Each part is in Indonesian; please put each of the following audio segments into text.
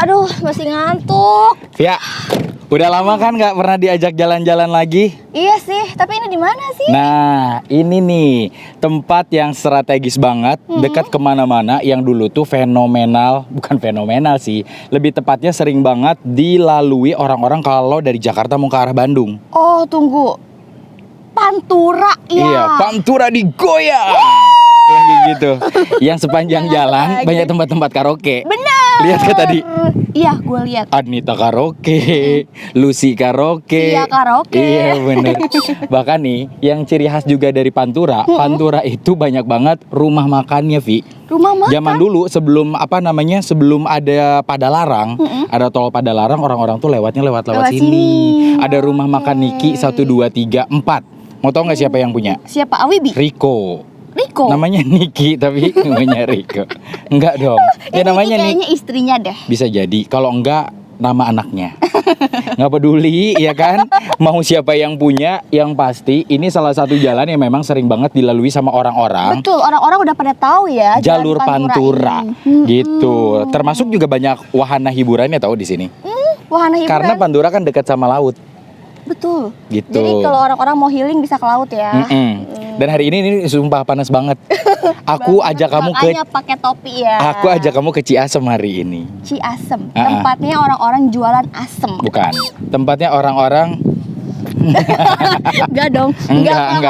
Aduh, masih ngantuk. Via, udah lama kan nggak pernah diajak jalan-jalan lagi? Iya sih, tapi ini di mana sih? Nah, ini nih tempat yang strategis banget, dekat kemana-mana, yang dulu tuh fenomenal, bukan fenomenal sih, lebih tepatnya sering banget dilalui orang-orang kalau dari Jakarta mau ke arah Bandung. Oh, tunggu. Pantura ya. Iya, Pantura di Goya. Yang kayak gitu. Yang sepanjang jalan banyak tempat-tempat karaoke. Bener. Lihat ke tadi. Iya, gue lihat. Anita karaoke, Lucy karaoke. Iya, karaoke. Iya bener. Bahkan nih, yang ciri khas juga dari Pantura, Pantura itu banyak banget rumah makannya, Vi. Rumah makan. Zaman dulu sebelum sebelum ada Padalarang, ada tol Padalarang, orang-orang tuh lewat Lewat sini. sini. Ada rumah makan Niki 1 2 3 4. Mau tau nggak siapa yang punya? Siapa? Awibi? Riko. Riko. Namanya Niki tapi namanya Riko. Enggak dong. Ya Ini namanya Niki. kayaknya istrinya deh. Bisa jadi, kalau enggak nama anaknya. Nggak peduli ya kan, mau siapa yang punya, yang pasti ini salah satu jalan yang memang sering banget dilalui sama orang-orang. Betul, orang-orang udah pada tahu ya Jalur Jalan Pantura ini. gitu. Termasuk juga banyak wahana hiburannya tahu di sini. Wahana hiburan. Karena Pantura kan dekat sama laut. Betul. Gitu. Jadi kalau orang-orang mau healing bisa ke laut ya. Dan hari ini sumpah panas banget. Aku ajak kamu ke Makanya pakai topi ya. Aku ajak kamu ke Ciasem hari ini. Ciasem. Tempatnya orang-orang jualan asem. Bukan. Tempatnya orang-orang Enggak dong. Enggak.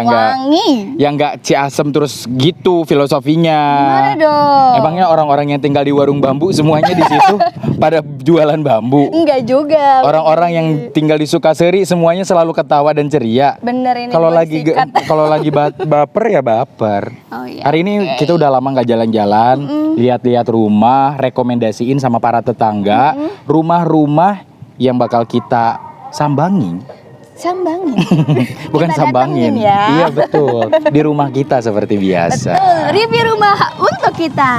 Wangi. yang nggak Ciasem terus gitu filosofinya. Gimana dong? Emangnya orang-orang yang tinggal di warung bambu semuanya di situ pada jualan bambu? Enggak juga. Orang-orang yang tinggal di Sukaseri semuanya selalu ketawa dan ceria. Bener ini. Kalau gua lagi disikat. kalau lagi baper ya baper. Oh, iya. Hari ini kita udah lama nggak jalan-jalan, lihat-lihat rumah, rekomendasiin sama para tetangga, rumah-rumah yang bakal kita sambangin. Sambangin. Bukan Kita sambangin. datengin ya. Iya betul. Di rumah kita seperti biasa. Betul. Review rumah untuk kita.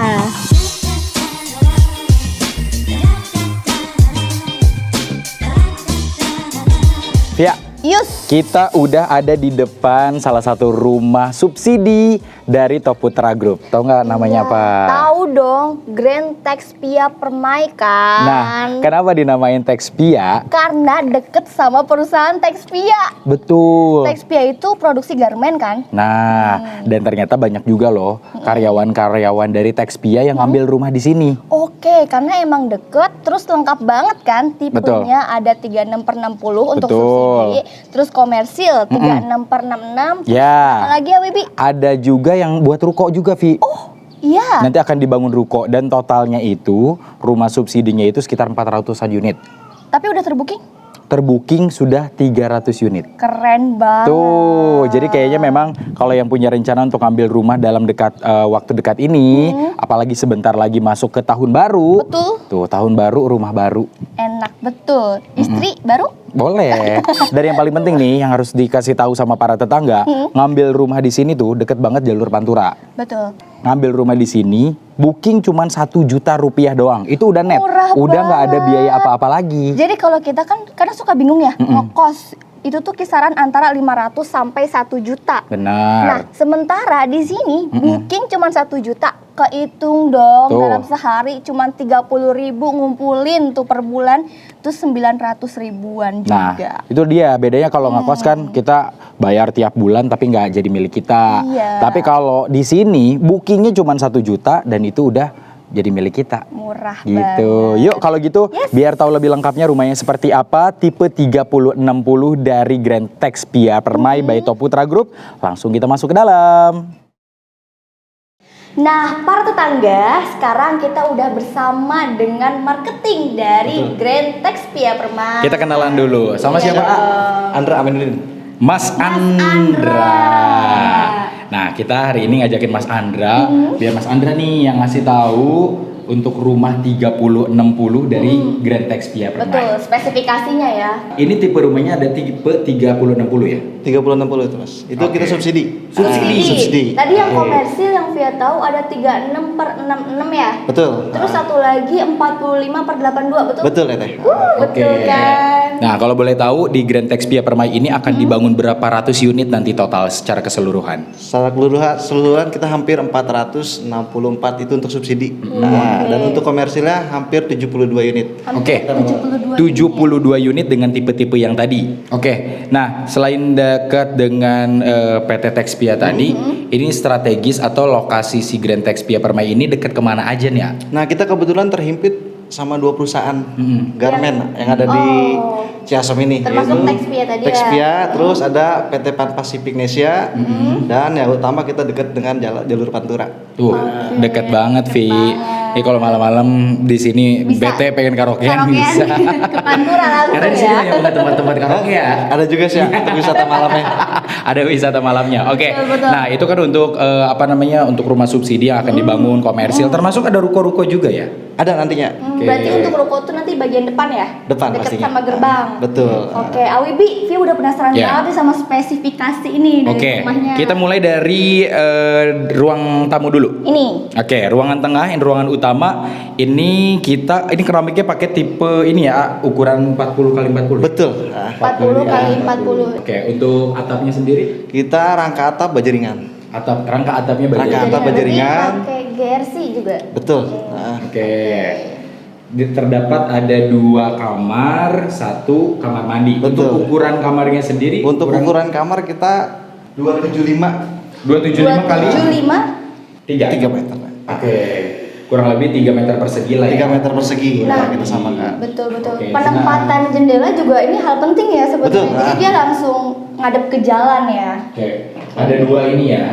Ya, Yus. kita udah ada di depan salah satu rumah subsidi dari Top Putra Group. Tahu nggak namanya apa? Tahu dong, Grand Texpia Permai kan. Nah, kenapa dinamain Texpia? Karena deket sama perusahaan Texpia. Betul. Texpia itu produksi garmen kan? Nah, dan ternyata banyak juga loh karyawan-karyawan dari Texpia yang ngambil rumah di sini. Oke, karena emang deket, terus lengkap banget kan. Betul. Tipenya ada 36/60 untuk Betul. subsidi. Terus komersil 36/66. Ya. Apalagi ya, Wibi? Ada juga yang buat ruko juga, Vi. Oh, iya. Nanti akan dibangun ruko dan totalnya itu rumah subsidinya itu sekitar 400-an unit. Tapi udah terbooking? Terbooking sudah 300 unit. Keren banget. Tuh, jadi kayaknya memang kalau yang punya rencana untuk ambil rumah dalam waktu dekat ini, apalagi sebentar lagi masuk ke tahun baru. Betul. Tuh, tahun baru, rumah baru. Enak betul. Istri baru? Boleh. Dan yang paling penting nih yang harus dikasih tahu sama para tetangga, ngambil rumah di sini tuh deket banget jalur Pantura. Betul. Ngambil rumah di sini, booking cuman 1 juta rupiah doang. Itu udah net. Murah Udah nggak ada banget. biaya apa-apa lagi. Jadi kalau kita kan kadang suka bingung ya, ngekos itu tuh kisaran antara 500 sampai 1 juta. Benar. Nah, sementara di sini booking cuma 1 juta. Kehitung dong Tuh. dalam sehari cuma 30.000 ngumpulin tuh per bulan tuh 900 ribuan Nah, juga. itu dia bedanya kalau ngekos kan kita bayar tiap bulan tapi nggak jadi milik kita. Iya. Tapi kalau di sini bookingnya cuma 1 juta dan itu udah jadi milik kita. Murah Gitu. banget. Yuk kalau gitu biar tahu lebih lengkapnya rumahnya seperti apa, tipe 3060 dari Grand Texpia Permai by Top Putra Group, langsung kita masuk ke dalam. Nah, para tetangga, sekarang kita udah bersama dengan marketing dari Grand Texpia Permai. Kita kenalan dulu. Sama Iya siapa? dong. Andra Aminuddin. Mas Andra. Nah, kita hari ini ngajakin Mas Andra, biar Mas Andra nih yang ngasih tahu untuk rumah 3060 dari Grand Texpia Permai. Betul, spesifikasinya ya. Ini tipe rumahnya ada tipe 3060 ya? 3060 itu mas. Itu Oke. kita subsidi. Subsidi. Tadi yang Oke. komersil yang Via tahu ada 36/66 ya. Betul. Terus satu lagi 45/82, betul? Betul ya teh. Betul kan? Nah, kalau boleh tahu di Grand Texpia Permai ini akan dibangun berapa ratus unit nanti total secara keseluruhan? Secara keseluruhan kita hampir 464 itu untuk subsidi. Nah, Dan untuk komersilnya hampir 72 unit. Oke. Hampir 72 unit dengan tipe-tipe yang tadi. Oke. Nah, selain dekat dengan PT Texpia tadi, ini strategis atau lokasi si Grand Texpia Permai ini dekat kemana aja nih ya? Nah, kita kebetulan terhimpit sama 2 perusahaan garmen yang ada di Ciasom ini. Termasuk yaitu Texpia tadi ya? Texpia, terus ada PT Pan Pacific Nesia, dan yang utama kita dekat dengan jalur Pantura. Tuh, dekat banget, Vi. Ini kalau malam-malam di sini Bisa. bete pengen karaokean Karaokean bisa. ke Pantura langsung Karena di sini ya. banyak banget tempat-tempat karaoke ya. Ada juga sih untuk wisata malamnya. Ada wisata malamnya. Oke. Betul, betul. Nah, itu kan untuk untuk rumah subsidi yang akan dibangun komersil, termasuk ada ruko-ruko juga ya. Ada nantinya. Berarti untuk ruko tuh nanti bagian depan ya? Depan Dekat pastinya. sama gerbang. Betul. Oke, Awibi, Via udah penasaran Ya. banget nih sama spesifikasi ini dari Oke. rumahnya. Kita mulai dari ruang tamu dulu. Ini. Oke, ruangan tengah, ini ruangan utama. Ini keramiknya pakai tipe ini ya, ukuran 40 kali 40. Betul. Nah, 40 kali 40. Oke, untuk atapnya sendiri, kita rangka atap bajaringan. rangka atapnya Rangka bagian. atap Berarti bajaringan. pakai jersey juga. Betul. Nah, Oke. Terdapat ada 2 kamar, 1 kamar mandi. Betul. Untuk ukuran kamarnya sendiri, untuk ukuran kamar kita 275 275 kali 275. 3. 3 meter. Oke. Kurang lebih 3 meter persegi lah 3 ya. meter persegi Nah, kita samakan. Betul. Oke, Penempatan jendela juga ini hal penting ya sebetulnya. Betul, Jadi nah. dia langsung ngadep ke jalan ya. Oke. Ada 2 ini ya.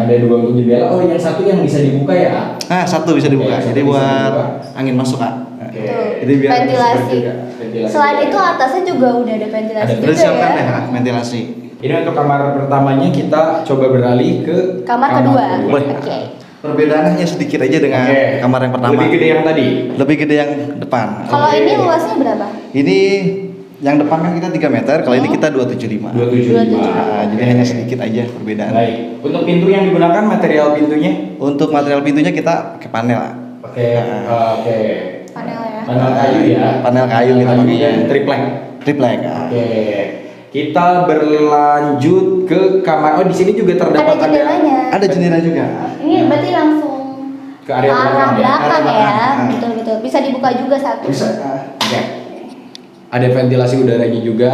Ada 2 untuk jendela. Oh, yang satu yang bisa dibuka ya. Nah, satu bisa dibuka. Oke, Jadi satu bisa buat dibuka. angin masuk, Kak. Oke. Tuh, Jadi biar ventilasi. juga. Ventilasi Selain juga. itu atasnya juga udah ada ventilasi Ada juga Udah siapkan ya. ya, ventilasi. Ini untuk kamar pertamanya kita coba beralih ke Kamar kedua. Boleh. Oke. Perbedaannya hanya sedikit aja dengan Oke. kamar yang pertama. Lebih gede yang tadi. Lebih gede yang depan. Kalau Oke. ini luasnya berapa? Ini yang depan kan kita 3 meter, kalau ini kita 275. 275. Nah, jadi hanya sedikit aja perbedaan. Baik. Untuk pintu yang digunakan material pintunya Untuk material pintunya kita pakai panel. pakai oke. Panel ya. Panel kayu ya. Panel kayu kita pakainya. dan triplek. Triplek. Nah. Oke. Kita berlanjut ke kamar. Oh, di sini juga terdapat Ada jendelanya. Ada jendela juga. Ini berarti langsung Ke area belakang ya? belakang Area ya. belakang. Betul. Bisa dibuka juga satu. Bisa. Oke. Ada ventilasi udaranya juga.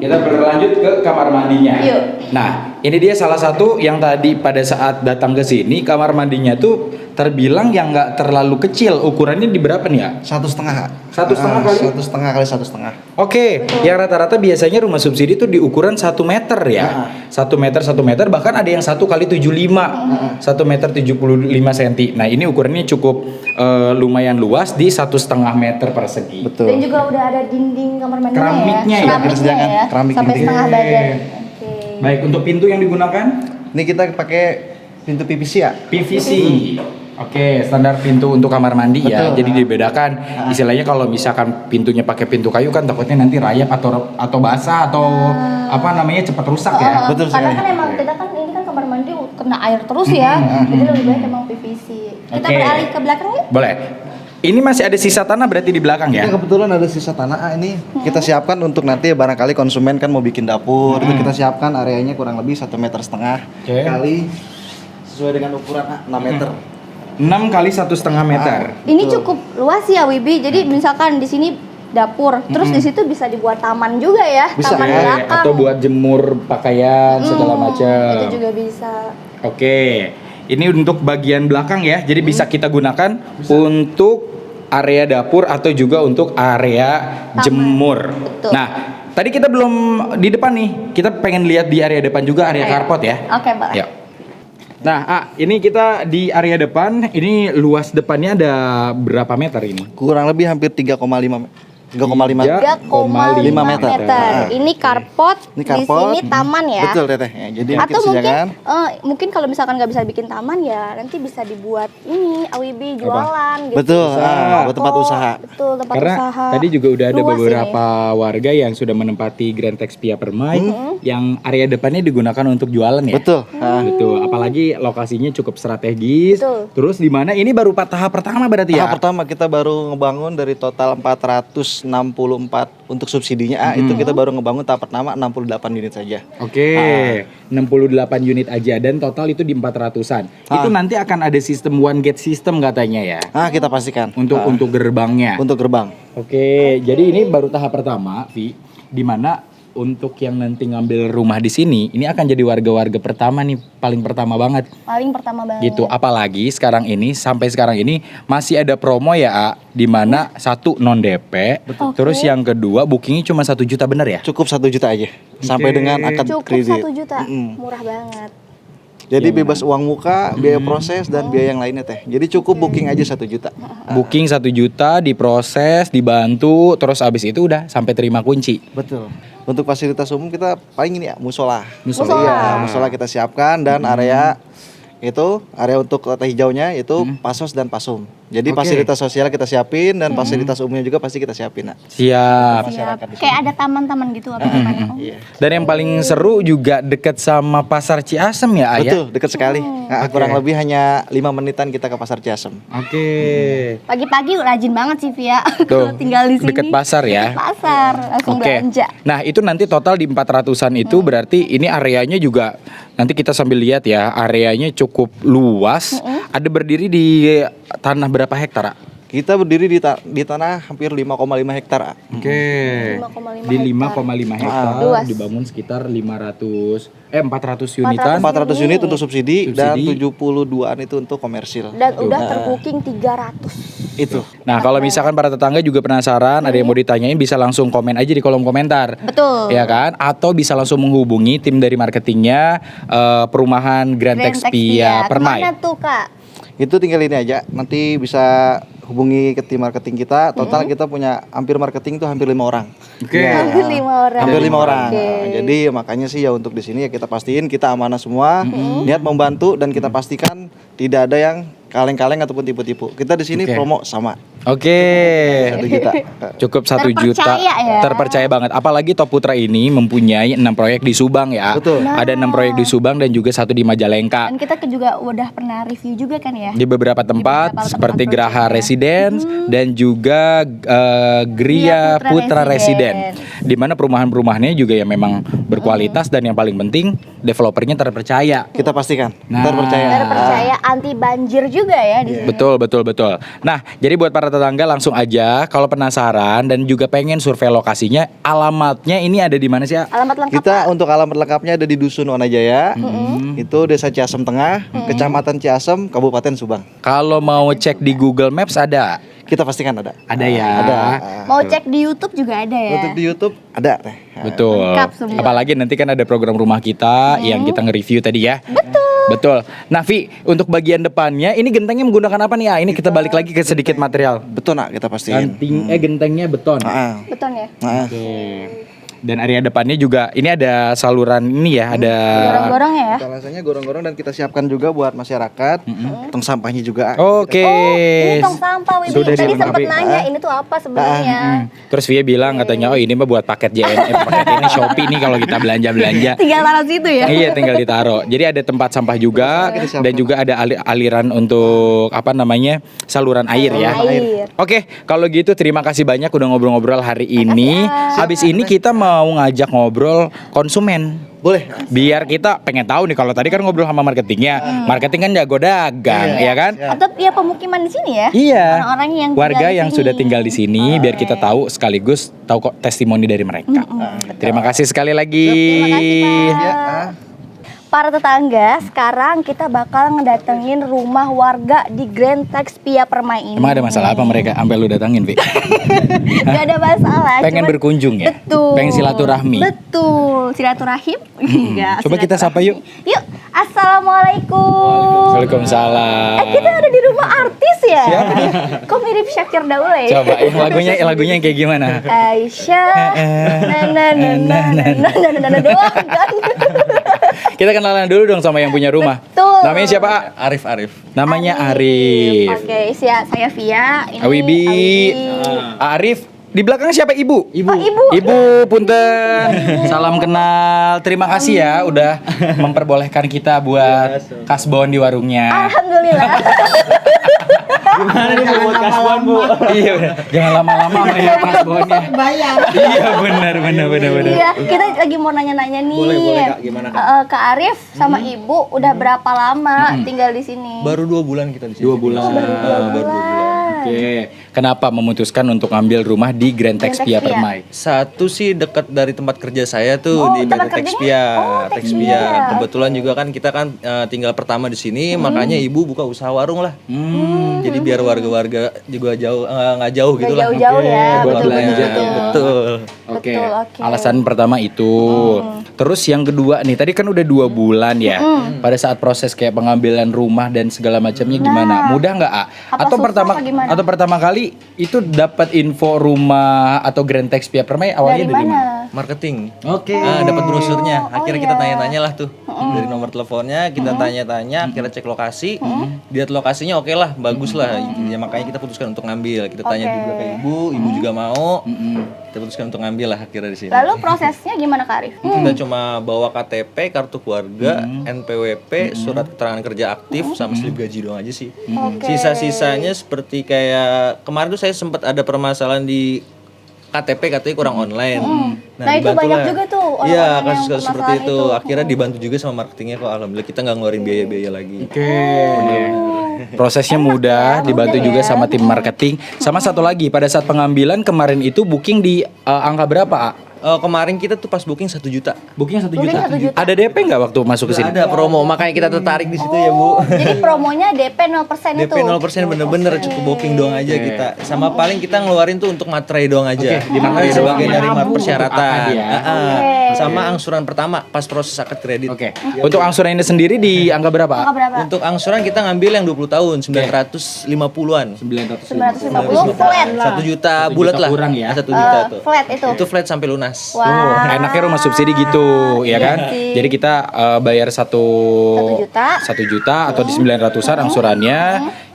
Kita berlanjut ke kamar mandinya. Yuk. Nah, ini dia salah satu yang tadi pada saat datang ke sini kamar mandinya tuh terbilang yang nggak terlalu kecil. Ukurannya di berapa nih ya? 1,5 Kak. 1,5 kali? 1,5 kali 1,5. Oke, yang rata-rata biasanya rumah subsidi tuh di ukuran 1 meter ya. 1 meter, bahkan ada yang 1 kali 75. 1 meter 75 cm. Nah, ini ukurannya cukup lumayan luas di 1,5 meter persegi. Betul. Dan juga udah ada dinding kamar mandinya Keramiknya ya? Keramiknya Disediakan ya. keramik Sampai dinding. setengah badan. Oke. Oke. Baik, untuk pintu yang digunakan Ini kita pakai pintu PVC ya. PVC. Oke, standar pintu untuk kamar mandi ya. Betul. Jadi dibedakan. Istilahnya kalau misalkan pintunya pakai pintu kayu kan takutnya nanti rayap atau basah atau apa namanya cepat rusak ya. Betul Karena sekali. kan emang kita kan ini kan kamar mandi kena air terus ya. Jadi lebih baik emang PVC. Kita Oke. beralih ke belakang yuk. Boleh. Ini masih ada sisa tanah berarti di belakang ya? Ini kebetulan ada sisa tanah. Ini kita siapkan untuk nanti barangkali konsumen kan mau bikin dapur, itu kita siapkan areanya kurang lebih 1,5 meter Oke. kali sesuai dengan ukuran 6 meter. 6 kali 1,5 meter. Ini cukup luas ya Wibi. Jadi misalkan di sini dapur, terus di situ bisa dibuat taman juga ya, Bisa, taman ya. belakang. Atau buat jemur pakaian segala macam. Itu juga bisa. Oke. Ini untuk bagian belakang ya. Jadi bisa kita gunakan untuk area dapur atau juga untuk area Taman. jemur. Betul. Nah, tadi kita belum di depan nih. Kita pengen lihat di area depan juga area Ayo. carport ya. Oke, boleh. Yuk. Nah, ini kita di area depan. Ini luas depannya ada berapa meter ini? Kurang lebih hampir 3,5 3,5 meter. meter. Ini karpot, Ini di karpot. sini taman ya. Betul teteh. Ya, jadi Atau kita mungkin sediakan. mungkin kalau misalkan nggak bisa bikin taman ya nanti bisa dibuat ini Awibi jualan gitu. Betul, Bisa. buat tempat Toko, usaha. Betul, tempat Karena usaha. tadi juga udah ada Luas beberapa warga yang sudah menempati Grand Texpia Permai yang area depannya digunakan untuk jualan ya. Betul. Betul. Apalagi lokasinya cukup strategis. Betul. Terus di mana ini baru tahap pertama berarti ya? Tahap pertama kita baru ngebangun dari total 400 164 untuk subsidinya itu kita baru ngebangun tahap pertama 68 unit saja. Oke, 68 unit aja dan total itu di 400-an. Itu nanti akan ada sistem one gate system katanya ya. Kita pastikan Untuk gerbangnya. untuk gerbang. Oke, jadi ini baru tahap pertama, Vi, di mana untuk yang nanti ngambil rumah di sini, ini akan jadi warga-warga pertama nih, paling pertama banget. Paling pertama banget. Gitu. Apalagi sampai sekarang ini masih ada promo ya, A, di mana satu non DP, terus yang kedua bookingnya cuma 1 juta, bener ya? Cukup 1 juta aja sampai dengan akad Cukup kredit. 1 juta, murah banget. Jadi bebas uang muka, biaya proses dan biaya yang lainnya teh. Jadi cukup booking aja 1 juta. Booking 1 juta, diproses, dibantu, terus abis itu udah sampai terima kunci. Betul. Untuk fasilitas umum kita paling ini ya musola. Musola. Iya, musola kita siapkan dan area untuk kota hijaunya itu pasos dan pasum. Jadi Oke. fasilitas sosial kita siapin dan fasilitas umumnya juga pasti kita siapin. Nak. Siap. Siap. Kayak ada taman-taman gitu apa namanya? Iya. Dan yang paling seru juga deket sama Pasar Ciasem ya, Ayah? Betul, dekat sekali. Kurang lebih hanya 5 menitan kita ke Pasar Ciasem. Oke. Pagi-pagi rajin banget sih Via. Tuh, Tinggal di sini. deket pasar ya. Pasar, langsung Oke. belanja. Nah, itu nanti total di 400-an itu berarti ini areanya juga nanti kita sambil lihat ya, areanya cukup luas. Ada berdiri di tanah berapa hektar, A? Kita berdiri di tanah hampir 5,5 hektar. Oke. 5,5 Di 5,5 hektar Luas. dibangun sekitar 400 unitan. 400 unit untuk subsidi dan Subsidi. 72-an itu untuk komersil. Dan udah terbooking 300. Itu. Nah, kalau misalkan para tetangga juga penasaran, ada yang mau ditanyain, bisa langsung komen aja di kolom komentar. Betul. Ya kan? Atau bisa langsung menghubungi tim dari marketingnya perumahan Grand Texpia Permai. Mana tuh Kak? Itu tinggal ini aja. Nanti bisa hubungi ke tim marketing kita. Total kita punya hampir marketing tuh hampir 5 orang. Oke. Iya. Hampir 5 orang. Hampir 5 orang. Oke. Nah, jadi makanya sih ya untuk di sini ya kita pastiin kita amanah semua, niat membantu dan kita pastikan tidak ada yang kaleng-kaleng ataupun tipu-tipu. Kita di sini Oke. promo sama Oke. 1 juta. Cukup 1 juta. Terpercaya ya. Terpercaya banget. Apalagi Top Putra ini mempunyai 6 proyek di Subang ya. Betul. Ada 6 proyek di Subang dan juga 1 di Majalengka. Dan kita juga udah pernah review juga kan ya. Di beberapa tempat beberapa seperti tempat Graha project ya. Residence dan juga Gria Putra Residence. Di mana perumahan-perumahannya juga ya memang berkualitas dan yang paling penting developernya terpercaya. Kita pastikan. Nah. Terpercaya. Terpercaya anti banjir juga ya di sini. Betul. Nah, jadi buat para tetangga langsung aja kalau penasaran dan juga pengen survei lokasinya, alamatnya ini ada di mana sih, A? Alamat lengkap. Kita untuk alamat lengkapnya ada di Dusun Wanajaya. Itu Desa Ciasem Tengah, Kecamatan Ciasem, Kabupaten Subang. Kalau mau cek di Google Maps ada. Kita pastikan ada. Ada ya. Ada. Mau cek di YouTube juga ada ya. Untuk di YouTube ada teh. Betul. Lengkap semua. Apalagi nanti kan ada program rumah kita yang kita nge-review tadi ya. Betul. Nah, Vi, untuk bagian depannya ini gentengnya menggunakan apa nih? Ini kita balik lagi ke sedikit material. Betul nak kita pastiin. Gentengnya beton. Beton ya. Oke. Dan area depannya juga ini ada saluran ini ya, ada Gorong-gorong ya. Instalasanya gorong-gorong dan kita siapkan juga buat masyarakat. Tong sampahnya juga. Oke. Ini tong sampah Wibi. Sudah Tadi dilengkapi. sempet nanya ini tuh apa sebenarnya. Terus Via bilang katanya, oh ini mah buat paket JNE, paket ini Shopee nih kalau kita belanja-belanja. Tinggal taruh situ ya. Iya, tinggal ditaruh. Jadi ada tempat sampah juga dan juga ada aliran untuk apa namanya saluran air ya. Air. Oke, kalau gitu terima kasih banyak udah ngobrol-ngobrol hari ini. Habis ini kita mau ngajak ngobrol konsumen. Boleh. Biar kita pengen tahu nih, kalau tadi kan ngobrol sama marketingnya. Marketing kan jago dagang, ya kan? Atau ya pemukiman di sini ya. Iya. Orang-orang yang warga tinggal di yang sini. sudah tinggal di sini biar kita tahu sekaligus tahu kok testimoni dari mereka. Terima kasih sekali lagi. Terima kasih Pak. Ya. Para tetangga, sekarang kita bakal ngedatengin rumah warga di Grand Texpia Permai ini. Emang ada masalah apa mereka sampai lu datangin, Vi? Gak ada masalah. Pengen cuman- berkunjung ya? Betul. Pengen silaturahmi? Betul. Silaturahim? Enggak. Coba kita sapa yuk. Yuk. Assalamualaikum. Waalaikumsalam. Kita ada di rumah artis ya? Kok mirip Syakir Daule? Coba lagunya yang kayak gimana? Aisyah. Nah, doang kan. Kita kenalan dulu dong sama yang punya rumah. Betul. Namanya siapa, A? Arif. Namanya Arif. Oke, saya Via. Ini Wibi. Wibi. Arif Di belakang siapa Ibu? Oh, Ibu. Ibu, punten. Salam kenal. Terima kasih ya udah memperbolehkan kita buat kasbon di warungnya. Alhamdulillah. Gimana nih buat kasbon, Bu? Iya, bener. Jangan lama-lama ya kasbonnya. Bayar. Iya, benar. Iya, kita lagi mau nanya-nanya nih. Boleh, Kak. Gimana, Kak? Kak Arif sama Ibu udah berapa lama tinggal di sini? Baru 2 bulan kita di sini. 2 bulan. Baru 2 bulan. Oke. Kenapa memutuskan untuk ngambil rumah di Grand Texpia Permai? Satu sih dekat dari tempat kerja saya tuh Oh, di tempat PT kerjanya? Oh, Texpia. Texpia. Kebetulan juga kan kita kan tinggal pertama di sini, makanya ibu buka usaha warung lah. Jadi biar warga-warga juga jauh nggak jauh Nggak gitu lah. jauh-jauh ya, buat betul belanja. betul. Betul. Oke. Betul, oke. Alasan pertama itu. Terus yang kedua nih, tadi kan udah 2 bulan ya. Pada saat proses kayak pengambilan rumah dan segala macamnya gimana? Mudah nggak, A? Apa susah apa gimana? Atau pertama kali itu dapat info rumah atau Grand Texpia Permai awalnya Dari dari mana? mana? Marketing. Oke. Dapat brosurnya. Akhirnya kita iya. tanya-tanya lah tuh dari nomor teleponnya, kita tanya-tanya, akhirnya cek lokasi. Lihat lokasinya oke lah, bagus lah. Ya makanya kita putuskan untuk ngambil. Kita tanya juga ke ibu juga mau. Kita putuskan untuk ngambil lah akhirnya di sini. Lalu prosesnya gimana Kak Arif? Kita cuma bawa KTP, kartu keluarga, NPWP, surat keterangan kerja aktif, sama slip gaji doang aja sih. Sisa-sisanya seperti kayak kemarin tuh saya sempat ada permasalahan di KTP katanya kurang online. Nah, itu banyak dibantulah. juga tuh orang-orang Iya, yang kasus-kasus seperti bermasalah itu. itu. Akhirnya dibantu juga sama marketingnya kok. Alhamdulillah kita nggak ngeluarin biaya-biaya lagi. Oke. Prosesnya mudah, dibantu juga sama tim marketing. Sama satu lagi, pada saat pengambilan kemarin itu booking di angka berapa, A? Kemarin kita tuh pas booking 1 juta. Bookingnya 1 Booking juta. 1 juta. Ada DP nggak waktu masuk ke sini? Ada promo, makanya kita tertarik di situ ya Bu. Jadi promonya DP 0% itu. DP 0% bener-bener cukup booking doang aja kita. Sama paling kita ngeluarin tuh untuk materai doang aja. Oke, di materai Karena sebagai doang. dari Akad persyaratan. ya. Sama angsuran pertama pas proses akad kredit. Oke. Untuk angsuran ini sendiri di angka berapa? Angka berapa? Untuk angsuran kita ngambil yang 20 tahun, 950-an. 950 flat. 1 juta bulat lah. kurang ya. 1 juta tuh. Flat itu. Itu flat sampai lunas. Wah. Enaknya rumah subsidi gitu, ya kan? sih. Jadi kita bayar 1 juta. 1 juta atau di 900-an angsurannya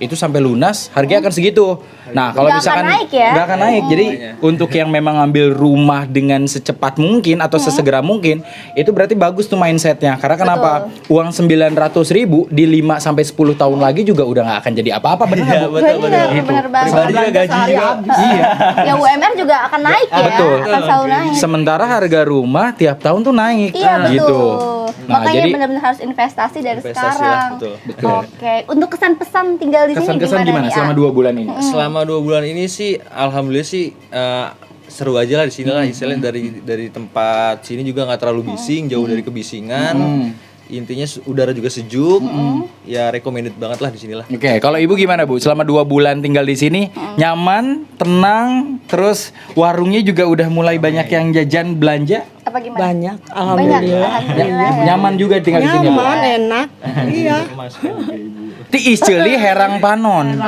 itu sampai lunas, harganya akan segitu. Nah, kalau Nggak akan misalkan naik ya? nggak akan naik. Jadi untuk yang memang ngambil rumah dengan secepat mungkin atau sesegera mungkin, itu berarti bagus tuh mindsetnya. Karena kenapa? Uang 900.000 di 5 sampai 10 tahun lagi juga udah nggak akan jadi apa-apa, benar nggak, Bu? Bener banget. Pribadi juga gaji juga. Iya. Ya UMR juga akan naik ya. Betul. Akan selalu naik. Sementara harga rumah tiap tahun tuh naik. Iya betul. Gitu. Nah, Makanya jadi benar-benar harus investasi dari Investasi sekarang. lah, betul. Oke, untuk kesan-pesan tinggal di sini kesan-kesan gimana nih, selama A? 2 bulan ini? Selama 2 bulan ini sih alhamdulillah sih seru aja lah di sini lah, istilahnya dari tempat sini juga nggak terlalu bising, jauh dari kebisingan. Intinya udara juga sejuk. Ya recommended banget lah di sini lah. Oke, kalau Ibu gimana, Bu? Selama 2 bulan tinggal di sini, nyaman, tenang, terus warungnya juga udah mulai banyak yang jajan belanja? Apa gimana? Banyak, Banyak. alhamdulillah. Alhamdulillah. ya. Nyaman juga tinggal di sini. Bu? Nyaman, enak. Iya. Ti isceli herang panon.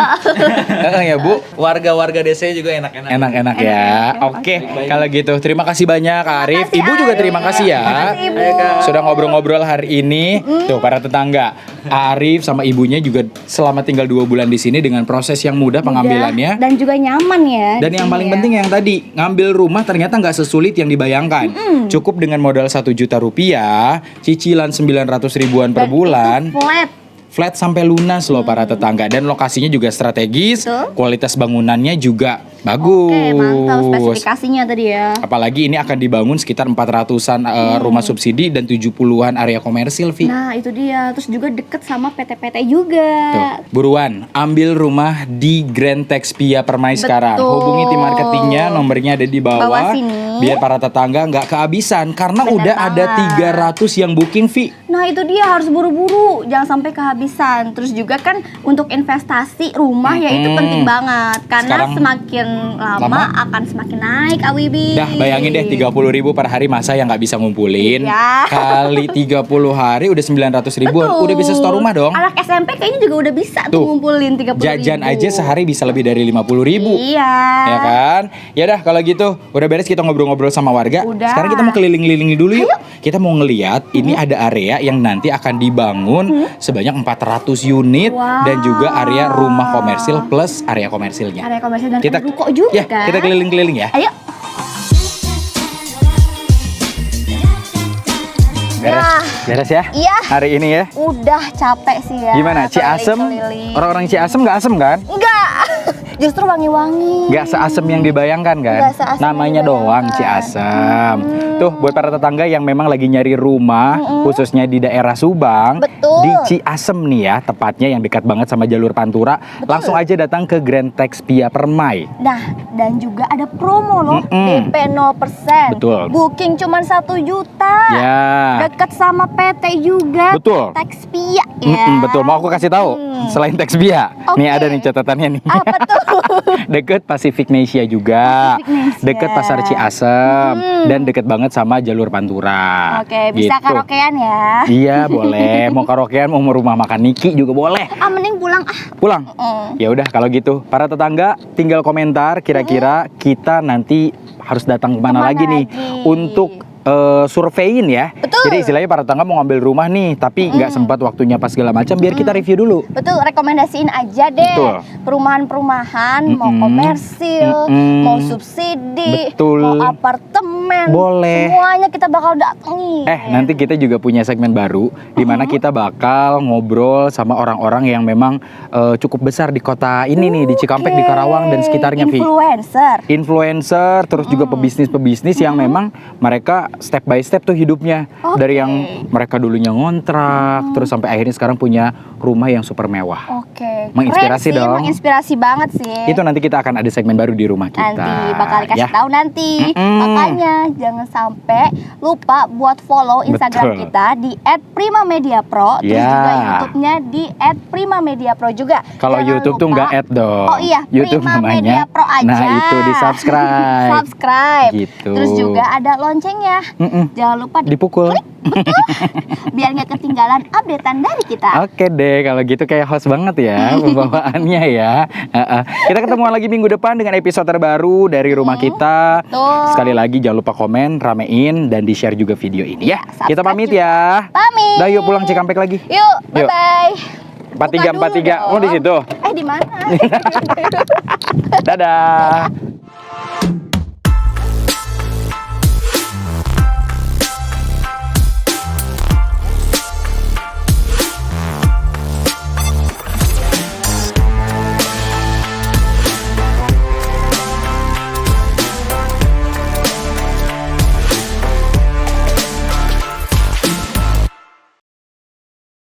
Ya, Bu. Warga-warga desa juga enak-enak. Enak-enak ya. Oke, kalau gitu terima kasih banyak Kak Arif. kasih, Ibu juga Arif. terima kasih ya. Makasih, Ibu. Sudah ngobrol-ngobrol hari ini. Tuh para tetangga. Arif sama ibunya juga selama tinggal 2 bulan di sini dengan proses yang mudah pengambilannya. Dan juga nyaman ya. Dan di yang sini paling ya. penting yang tadi, ngambil rumah ternyata nggak sesulit yang dibayangkan. Cukup dengan modal 1 juta rupiah, cicilan 900 ribuan per Dan bulan. itu flat. Flat sampai lunas loh para tetangga, dan lokasinya juga strategis, Betul. kualitas bangunannya juga bagus. Oke, mantap spesifikasinya tadi ya. Apalagi ini akan dibangun sekitar 400-an rumah subsidi dan 70-an area komersil, Vi. Nah, itu dia. Terus juga deket sama PT-PT juga. Tuh, buruan ambil rumah di Grand Texpia Permai Betul. sekarang. Hubungi tim marketingnya, nomornya ada di bawah. Bawah sini. Biar para tetangga nggak kehabisan karena Bener udah ada banget. 300 yang booking, Vi. Nah, itu dia harus buru-buru, jangan sampai kehabisan. Terus juga kan untuk investasi rumah ya itu penting banget karena Sekarang semakin lama akan semakin naik, Awibi. Dah bayangin deh 30.000 per hari, masa yang nggak bisa ngumpulin. Iya. Kali 30 hari udah 900 ribuan. Betul. Udah bisa store rumah dong. Anak SMP kayaknya juga udah bisa tuh Tuh, ngumpulin 30.000. Jajan aja sehari bisa lebih dari 50.000. Iya. Ya kan? Ya dah kalau gitu udah beres kita ngobrol-ngobrol sama warga. Udah. Sekarang kita mau keliling-keliling dulu yuk. Kita mau ngeliat ini ada area yang nanti akan dibangun sebanyak 400 unit Wow. dan juga area rumah komersil plus area komersilnya. Area komersil dan Kita ada ruko toko juga Ya, kan. kita keliling-keliling ya. Ayo. Beres, Nah. beres ya. Iya. Hari ini ya. Udah capek sih ya. Gimana? Ciasem? keliling-keliling. Orang-orang Ciasem nggak asem kan? Enggak. Justru wangi-wangi. Nggak seasem yang dibayangkan kan? Nggak seasem yang Namanya doang dibayangkan. Ciasem. Tuh buat para tetangga yang memang lagi nyari rumah, khususnya di daerah Subang, Betul. di Ciasem nih ya, tepatnya yang dekat banget sama jalur Pantura, langsung aja datang ke Grand Texpia Permai. Nah, dan juga ada promo loh, Mm-mm. DP 0%. Betul. Booking cuma 1 juta. Ya. Dekat sama PT juga. Betul. Texpia ya. Betul. Mau aku kasih tahu, selain Texpia, nih Oke. ada nih catatannya nih. Apa tuh? Deket Pacific Nesia juga, Pacific Nesia. deket Pasar Ciasem, dan deket banget sama jalur Pantura. Oke, bisa Gitu. karaokean ya. Iya boleh, mau karaokean, mau rumah makan Niki juga boleh. Ah, mending pulang ah. Pulang. Ya udah kalau gitu, para tetangga tinggal komentar kira-kira kita nanti harus datang kemana Kemana lagi nih lagi? untuk survein ya. Betul. Jadi istilahnya para tetangga mau ngambil rumah nih, tapi nggak sempat waktunya pas segala macam, biar kita review dulu. Betul, rekomendasiin aja deh. Betul. Perumahan-perumahan, mau komersil, mau subsidi, Betul. mau apartemen. Boleh. Semuanya kita bakal datangi. Nanti kita juga punya segmen baru di mana kita bakal ngobrol sama orang-orang yang memang cukup besar di kota ini nih, di Cikampek, di Karawang dan sekitarnya, Vi. Influencer, terus juga pebisnis-pebisnis yang memang mereka step by step tuh hidupnya. Dari yang mereka dulunya ngontrak, terus sampai akhirnya sekarang punya rumah yang super mewah. Oke. Menginspirasi Keren sih, dong. Menginspirasi banget sih. Itu nanti kita akan ada segmen baru di rumah kita. Nanti bakal dikasih ya. tahu nanti. Makanya jangan sampai lupa buat follow Instagram Betul. kita di @primamediapro, terus Ya. juga YouTube-nya di @primamediapro juga. Kalau Jangan YouTube tuh lupa- nggak add dong. Oh iya, YouTube Prima namanya. Media Pro aja. Nah, itu di-subscribe. Subscribe. Gitu. Terus juga ada loncengnya. Jangan lupa Dipukul. biar nggak ketinggalan updatean dari kita. Oke deh, kalau gitu kayak host banget ya pembawaannya ya. Kita ketemuan lagi minggu depan dengan episode terbaru dari rumah kita. Betul. Sekali lagi jangan lupa komen, ramein, dan di-share juga video ini ya. subscribe Kita pamit juga. ya. Pamit. Dah yuk pulang Cikampek lagi. Yuk, Yuk. bye-bye. 4343. Oh, di situ. Di mana? Dadah.